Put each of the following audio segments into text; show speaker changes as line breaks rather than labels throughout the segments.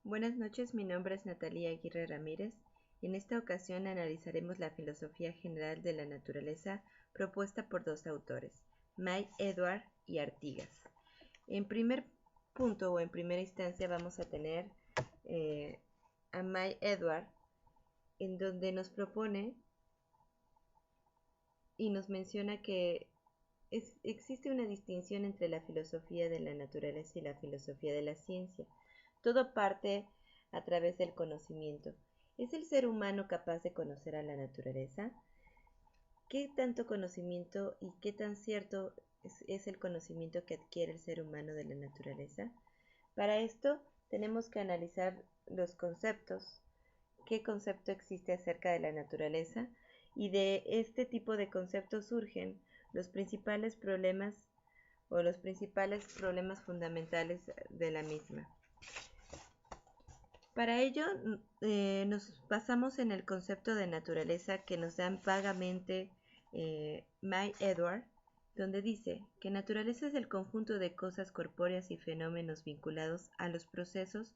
Buenas noches, mi nombre es Natalia Aguirre Ramírez y en esta ocasión analizaremos la filosofía general de la naturaleza propuesta por dos autores, May Edward y Artigas. En primer punto o en primera instancia vamos a tener a May Edward, en donde nos propone y nos menciona que existe una distinción entre la filosofía de la naturaleza y la filosofía de la ciencia. Todo parte a través del conocimiento. ¿Es el ser humano capaz de conocer a la naturaleza? ¿Qué tanto conocimiento y qué tan cierto es el conocimiento que adquiere el ser humano de la naturaleza? Para esto tenemos que analizar los conceptos, qué concepto existe acerca de la naturaleza, y de este tipo de conceptos surgen los principales problemas fundamentales de la misma. Para ello nos basamos en el concepto de naturaleza que nos dan vagamente May Edward, donde dice que naturaleza es el conjunto de cosas corpóreas y fenómenos vinculados a los procesos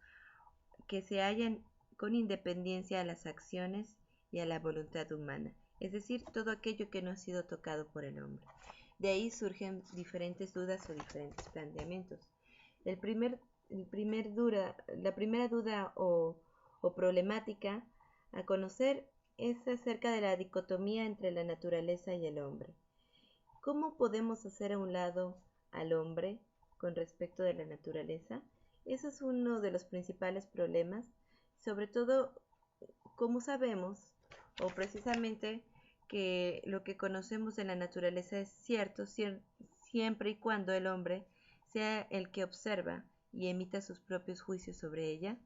que se hallan con independencia a las acciones y a la voluntad humana, es decir, todo aquello que no ha sido tocado por el hombre. De ahí surgen diferentes dudas o diferentes planteamientos. La primera duda o problemática a conocer es acerca de la dicotomía entre la naturaleza y el hombre. ¿Cómo podemos hacer a un lado al hombre con respecto de la naturaleza? Ese es uno de los principales problemas, sobre todo como sabemos, o precisamente que lo que conocemos de la naturaleza es cierto siempre y cuando el hombre sea el que observa y emita sus propios juicios sobre ella.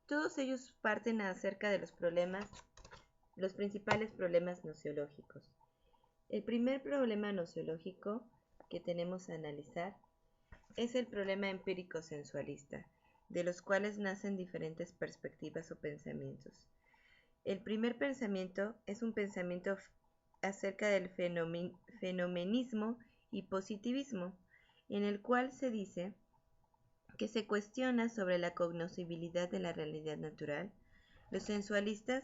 Todos ellos parten acerca de los principales problemas nociológicos. El primer problema nociológico que tenemos a analizar es el problema empírico sensualista, de los cuales nacen diferentes perspectivas o pensamientos. El primer pensamiento es un pensamiento acerca del fenomenismo y positivismo, en el cual se dice que se cuestiona sobre la cognoscibilidad de la realidad natural. Los sensualistas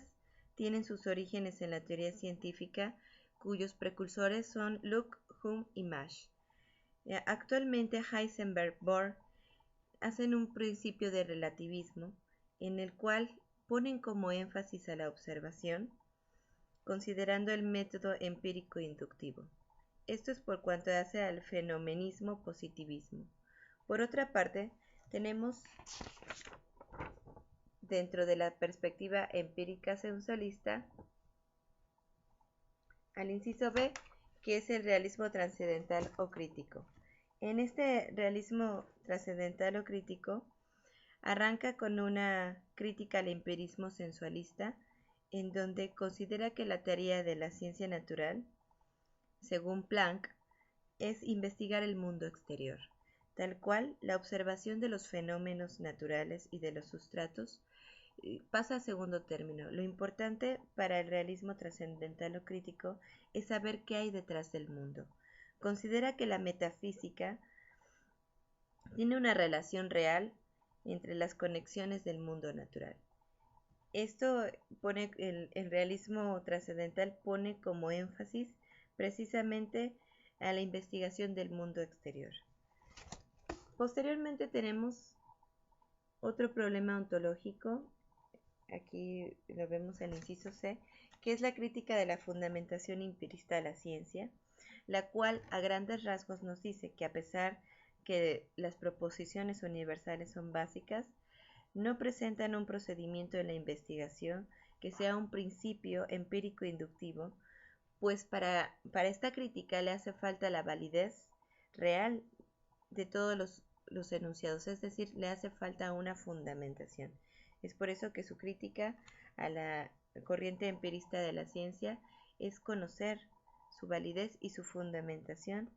tienen sus orígenes en la teoría científica, cuyos precursores son Locke, Hume y Marsh. Actualmente Heisenberg y Bohr hacen un principio de relativismo en el cual ponen como énfasis a la observación, considerando el método empírico inductivo. Esto es por cuanto hace al fenomenismo positivismo. Por otra parte, tenemos dentro de la perspectiva empírica sensualista al inciso B, que es el realismo trascendental o crítico. En este realismo trascendental o crítico arranca con una crítica al empirismo sensualista, en donde considera que la tarea de la ciencia natural, según Planck, es investigar el mundo exterior, tal cual la observación de los fenómenos naturales y de los sustratos pasa a segundo término. Lo importante para el realismo trascendental o crítico es saber qué hay detrás del mundo. Considera que la metafísica tiene una relación real entre las conexiones del mundo natural. Esto pone el realismo trascendental pone como énfasis precisamente a la investigación del mundo exterior. Posteriormente tenemos otro problema ontológico, aquí lo vemos en el inciso C, que es la crítica de la fundamentación empirista de la ciencia, la cual a grandes rasgos nos dice que a pesar que las proposiciones universales son básicas, no presentan un procedimiento de la investigación que sea un principio empírico inductivo, pues para esta crítica le hace falta la validez real de todos los enunciados, es decir, le hace falta una fundamentación. Es por eso que su crítica a la corriente empirista de la ciencia es conocer su validez y su fundamentación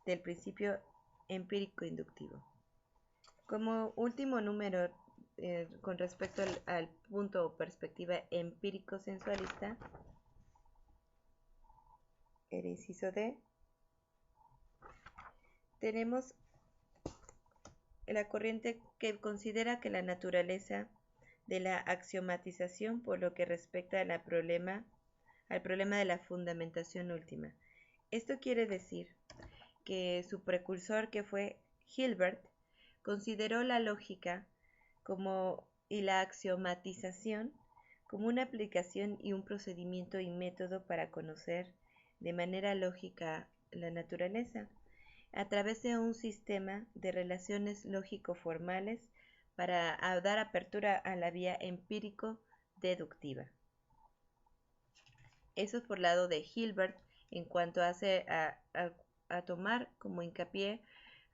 del principio empírico inductivo. Como último número con respecto al punto o perspectiva empírico sensualista, el inciso D, tenemos la corriente que considera que la naturaleza de la axiomatización por lo que respecta al problema de la fundamentación última. Esto quiere decir que su precursor, que fue Hilbert, consideró la lógica y la axiomatización como una aplicación y un procedimiento y método para conocer de manera lógica la naturaleza, a través de un sistema de relaciones lógico-formales para dar apertura a la vía empírico-deductiva. Eso es por lado de Hilbert en cuanto hace a tomar como hincapié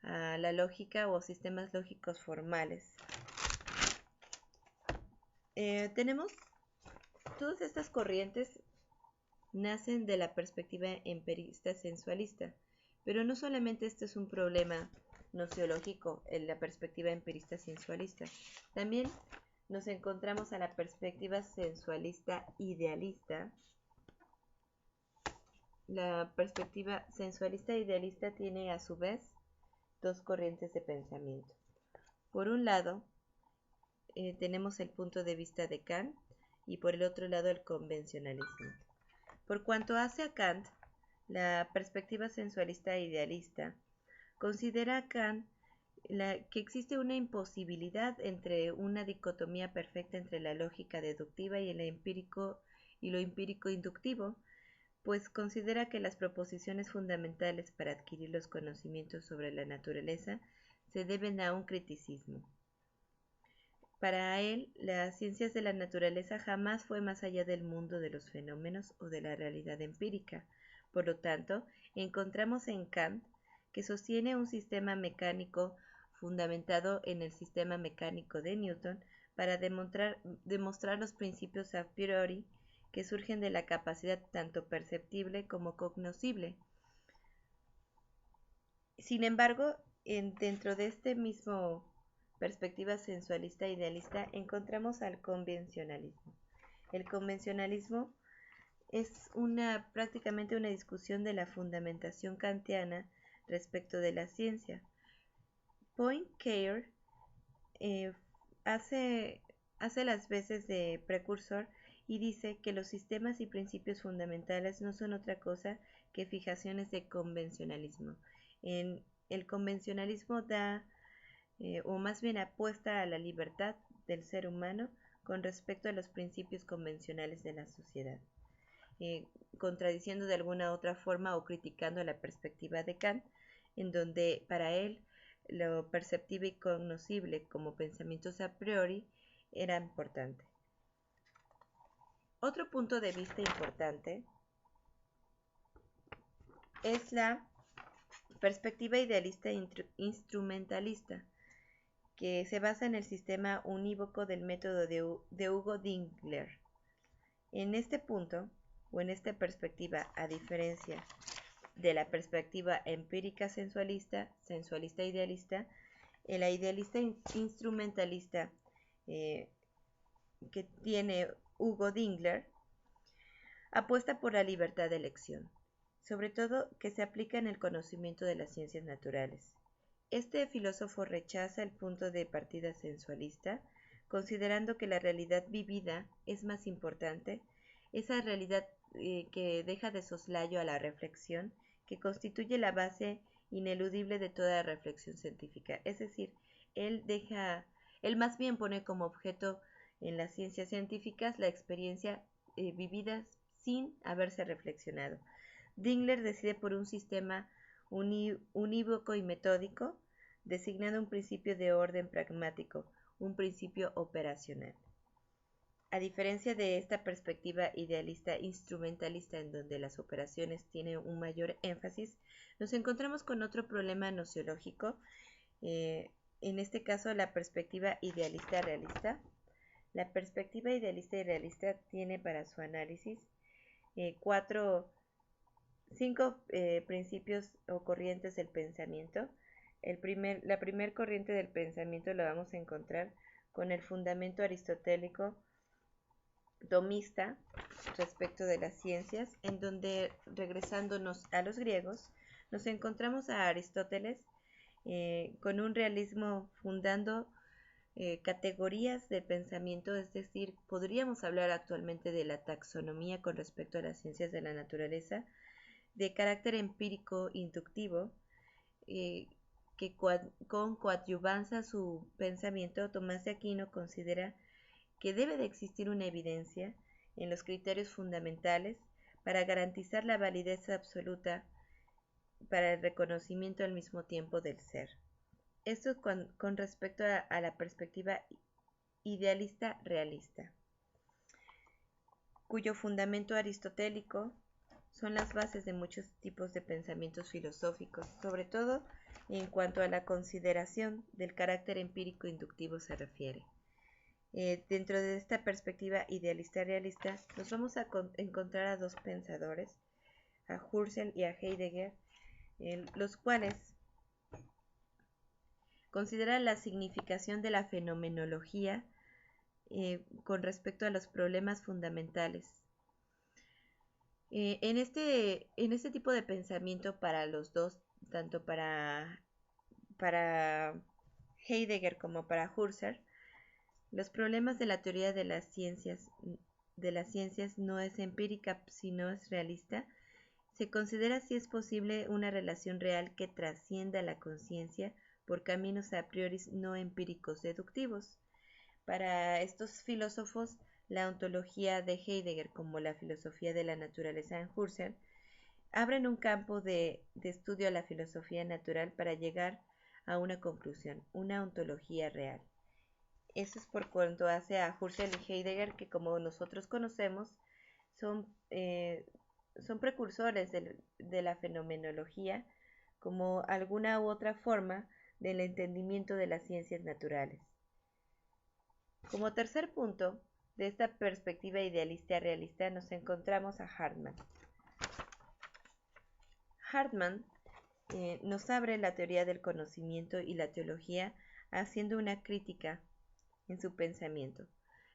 a la lógica o sistemas lógicos formales. Tenemos todas estas corrientes nacen de la perspectiva empirista sensualista, pero no solamente este es un problema nociológico en la perspectiva empirista sensualista, también nos encontramos a la perspectiva sensualista idealista. La perspectiva sensualista idealista tiene a su vez dos corrientes de pensamiento. Por un lado, tenemos el punto de vista de Kant y por el otro lado el convencionalismo. Por cuanto hace a Kant, la perspectiva sensualista idealista considera a Kant que existe una imposibilidad entre una dicotomía perfecta entre la lógica deductiva y lo empírico inductivo, pues considera que las proposiciones fundamentales para adquirir los conocimientos sobre la naturaleza se deben a un criticismo. Para él, las ciencias de la naturaleza jamás fue más allá del mundo de los fenómenos o de la realidad empírica. Por lo tanto, encontramos en Kant que sostiene un sistema mecánico fundamentado en el sistema mecánico de Newton para demostrar los principios a priori que surgen de la capacidad tanto perceptible como cognoscible. Sin embargo, dentro de este mismo perspectiva sensualista idealista encontramos al convencionalismo. El convencionalismo es prácticamente una discusión de la fundamentación kantiana respecto de la ciencia. Poincaré hace las veces de precursor y dice que los sistemas y principios fundamentales no son otra cosa que fijaciones de convencionalismo. El convencionalismo o más bien apuesta a la libertad del ser humano con respecto a los principios convencionales de la sociedad, contradiciendo de alguna otra forma o criticando la perspectiva de Kant, en donde para él lo perceptible y cognoscible como pensamientos a priori era importante. Otro punto de vista importante es la perspectiva idealista instrumentalista, que se basa en el sistema unívoco del método de Hugo Dingler. En este punto, o en esta perspectiva, a diferencia de la perspectiva empírica sensualista idealista, la idealista instrumentalista que tiene Hugo Dingler apuesta por la libertad de elección, sobre todo que se aplica en el conocimiento de las ciencias naturales. Este filósofo rechaza el punto de partida sensualista, considerando que la realidad vivida es más importante, esa realidad que deja de soslayo a la reflexión, que constituye la base ineludible de toda reflexión científica. Es decir, él más bien pone como objeto en las ciencias científicas la experiencia vivida sin haberse reflexionado. Dingler decide por un sistema unívoco y metódico, designando un principio de orden pragmático, un principio operacional. A diferencia de esta perspectiva idealista instrumentalista en donde las operaciones tienen un mayor énfasis, nos encontramos con otro problema nociológico, en este caso la perspectiva idealista realista. La perspectiva idealista y realista tiene para su análisis cinco principios o corrientes del pensamiento. La primer corriente del pensamiento la vamos a encontrar con el fundamento aristotélico tomista respecto de las ciencias, en donde, regresándonos a los griegos, nos encontramos a Aristóteles, con un realismo fundando categorías de pensamiento, es decir, podríamos hablar actualmente de la taxonomía con respecto a las ciencias de la naturaleza, de carácter empírico inductivo, eh, que con coadyuvanza a su pensamiento, Tomás de Aquino considera que debe de existir una evidencia en los criterios fundamentales para garantizar la validez absoluta para el reconocimiento al mismo tiempo del ser. Esto con respecto a la perspectiva idealista realista, cuyo fundamento aristotélico son las bases de muchos tipos de pensamientos filosóficos, sobre todo en cuanto a la consideración del carácter empírico inductivo se refiere. Dentro de esta perspectiva idealista realista, nos vamos a encontrar a dos pensadores, a Husserl y a Heidegger, los cuales consideran la significación de la fenomenología con respecto a los problemas fundamentales. En este tipo de pensamiento para los dos, tanto para Heidegger como para Husserl, los problemas de la teoría de las ciencias no es empírica, sino es realista. Se considera si es posible una relación real que trascienda la conciencia por caminos a priori no empíricos deductivos. Para estos filósofos, la ontología de Heidegger como la filosofía de la naturaleza en Husserl abren un campo de estudio a la filosofía natural para llegar a una conclusión, una ontología real. Eso es por cuanto hace a Husserl y Heidegger, que como nosotros conocemos, son precursores de la fenomenología como alguna u otra forma del entendimiento de las ciencias naturales. Como tercer punto de esta perspectiva idealista realista nos encontramos a Hartmann. Hartmann nos abre la teoría del conocimiento y la teología haciendo una crítica en su pensamiento.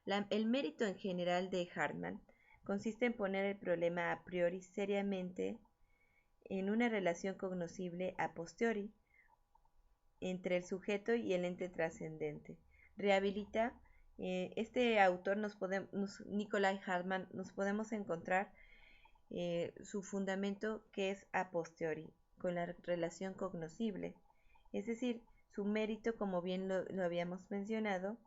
El mérito en general de Hartmann consiste en poner el problema a priori seriamente en una relación cognoscible a posteriori entre el sujeto y el ente trascendente. Rehabilita este autor, Nicolai Hartmann, nos podemos encontrar su fundamento que es a posteriori, con la relación cognoscible. Es decir, su mérito, como bien lo habíamos mencionado,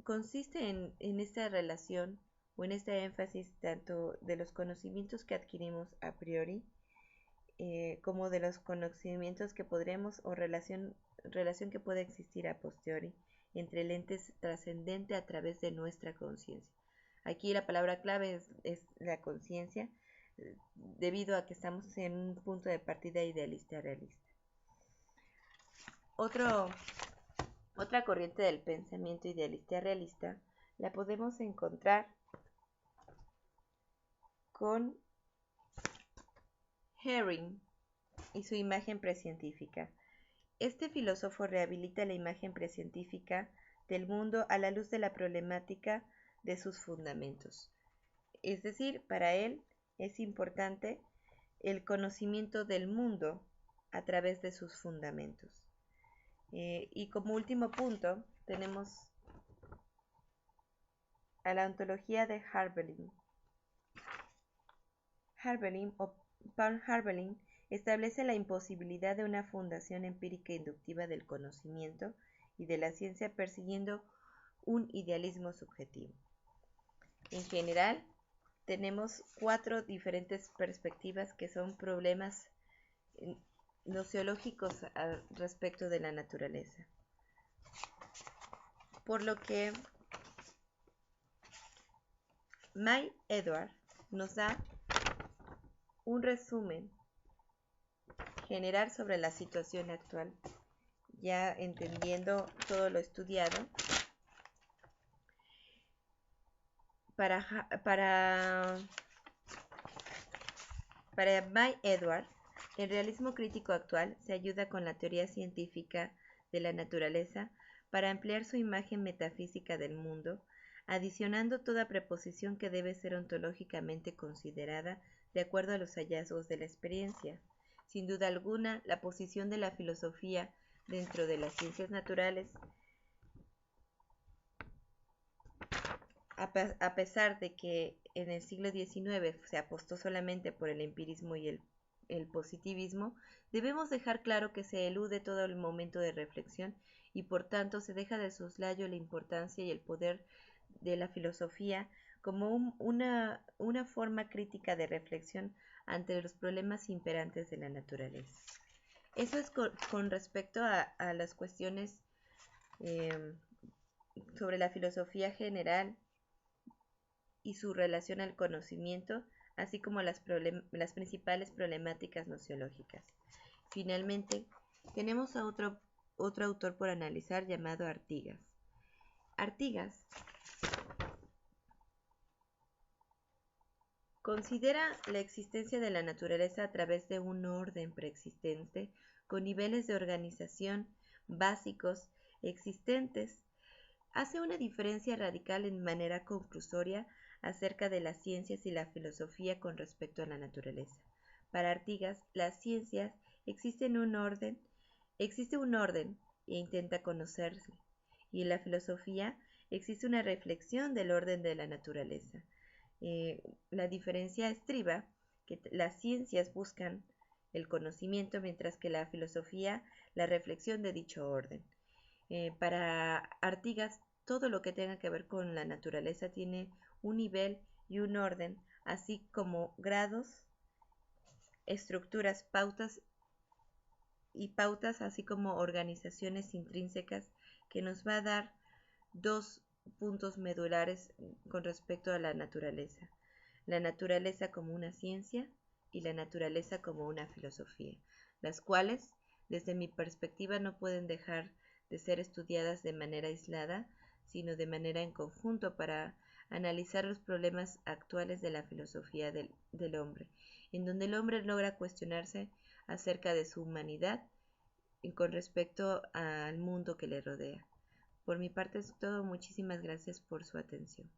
consiste en esta relación o en este énfasis tanto de los conocimientos que adquirimos a priori como de los conocimientos que podremos o relación que puede existir a posteriori entre el ente trascendente a través de nuestra conciencia. Aquí la palabra clave es la conciencia, debido a que estamos en un punto de partida idealista realista. Otra corriente del pensamiento idealista realista la podemos encontrar con Hering y su imagen precientífica. Este filósofo rehabilita la imagen precientífica del mundo a la luz de la problemática de sus fundamentos. Es decir, para él es importante el conocimiento del mundo a través de sus fundamentos. Y como último punto tenemos a la ontología de Harbelin. Paul Harbelin establece la imposibilidad de una fundación empírica inductiva del conocimiento y de la ciencia persiguiendo un idealismo subjetivo. En general, tenemos 4 diferentes perspectivas que son problemas nociológicos respecto de la naturaleza. Por lo que May Edward nos da un resumen general sobre la situación actual, ya entendiendo todo lo estudiado. Para May Edward, el realismo crítico actual se ayuda con la teoría científica de la naturaleza para ampliar su imagen metafísica del mundo, adicionando toda preposición que debe ser ontológicamente considerada de acuerdo a los hallazgos de la experiencia. Sin duda alguna, la posición de la filosofía dentro de las ciencias naturales, a pesar de que en el siglo XIX se apostó solamente por el empirismo y el positivismo, debemos dejar claro que se elude todo el momento de reflexión y por tanto se deja de soslayo la importancia y el poder de la filosofía como una forma crítica de reflexión ante los problemas imperantes de la naturaleza. Eso es con respecto a las cuestiones eh, sobre la filosofía general y su relación al conocimiento, así como las principales problemáticas nociológicas. Finalmente, tenemos a otro autor por analizar llamado Artigas. Artigas considera la existencia de la naturaleza a través de un orden preexistente con niveles de organización básicos existentes. Hace una diferencia radical en manera conclusoria acerca de las ciencias y la filosofía con respecto a la naturaleza. Para Artigas, las ciencias existe un orden e intenta conocerse, y en la filosofía existe una reflexión del orden de la naturaleza. La diferencia estriba que las ciencias buscan el conocimiento, mientras que la filosofía la reflexión de dicho orden. Para Artigas, todo lo que tenga que ver con la naturaleza tiene un nivel y un orden, así como grados, estructuras, pautas, así como organizaciones intrínsecas que nos va a dar dos puntos medulares con respecto a la naturaleza como una ciencia y la naturaleza como una filosofía, las cuales, desde mi perspectiva, no pueden dejar de ser estudiadas de manera aislada, sino de manera en conjunto para analizar los problemas actuales de la filosofía del hombre, en donde el hombre logra cuestionarse acerca de su humanidad y con respecto al mundo que le rodea. Por mi parte es todo. Muchísimas gracias por su atención.